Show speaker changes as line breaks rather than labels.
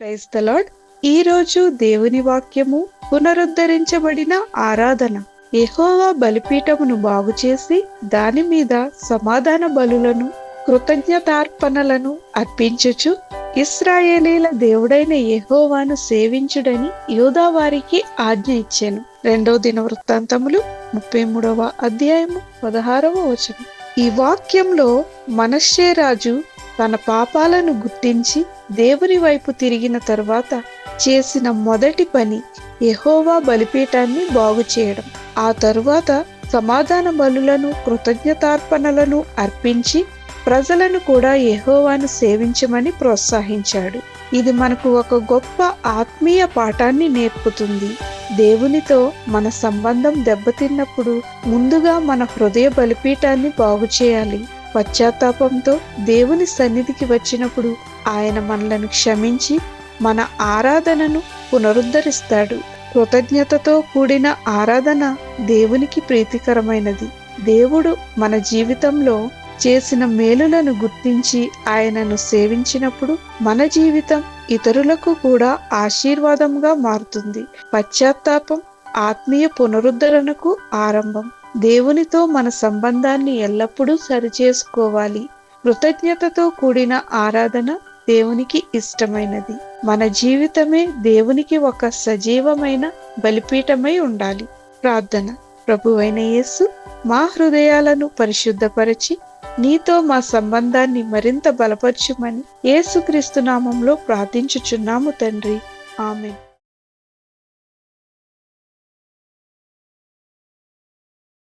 Praise the lord. ఈ రోజు దేవుని వాక్యము పునరుద్ధరించబడిన ఆరాధన. యెహోవా బలిపీఠమును బాగుచేసి దాని మీద సమాధాన బలులను కృతజ్ఞతార్పణలను అర్పించుచు ఇశ్రాయేలీల దేవుడైన యెహోవాను సేవించుడని యూదా వారికి ఆజ్ఞ ఇచ్చెను. 2వ దినవృత్తాంతములు 33వ అధ్యాయము 16వ వచనం. ఈ వాక్యంలో మనష్షే రాజు తన పాపాలను గుర్తించి దేవుని వైపు తిరిగిన తరువాత చేసిన మొదటి పని యెహోవా బలిపీఠాన్ని బాగు చేయడం. ఆ తరువాత సమాధాన బలులను కృతజ్ఞతార్పణలను అర్పించి ప్రజలను కూడా యెహోవాను సేవించమని ప్రోత్సహించాడు. ఇది మనకు ఒక గొప్ప ఆత్మీయ పాఠాన్ని నేర్పుతుంది. దేవునితో మన సంబంధం దెబ్బతిన్నప్పుడు ముందుగా మన హృదయ బలిపీఠాన్ని బాగు చేయాలి. పశ్చాత్తాపంతో దేవుని సన్నిధికి వచ్చినప్పుడు ఆయన మనలను క్షమించి మన ఆరాధనను పునరుద్ధరిస్తాడు. కృతజ్ఞతతో కూడిన ఆరాధన దేవునికి ప్రీతికరమైనది. దేవుడు మన జీవితంలో చేసిన మేలులను గుర్తించి ఆయనను సేవించినప్పుడు మన జీవితం ఇతరులకు కూడా ఆశీర్వాదంగా మారుతుంది. పశ్చాత్తాపం ఆత్మీయ పునరుద్ధరణకు ఆరంభం. దేవునితో మన సంబంధాన్ని ఎల్లప్పుడూ సరిచేసుకోవాలి. కృతజ్ఞతతో కూడిన ఆరాధన దేవునికి ఇష్టమైనది. మన జీవితమే దేవునికి ఒక సజీవమైన బలిపీఠమై ఉండాలి. ప్రార్థన. ప్రభువైన యేసు, మా హృదయాలను పరిశుద్ధపరచి నీతో మా సంబంధాన్ని మరింత బలపరచుమని యేసుక్రీస్తు నామంలో ప్రార్థించుచున్నాము తండ్రి. ఆమేన్.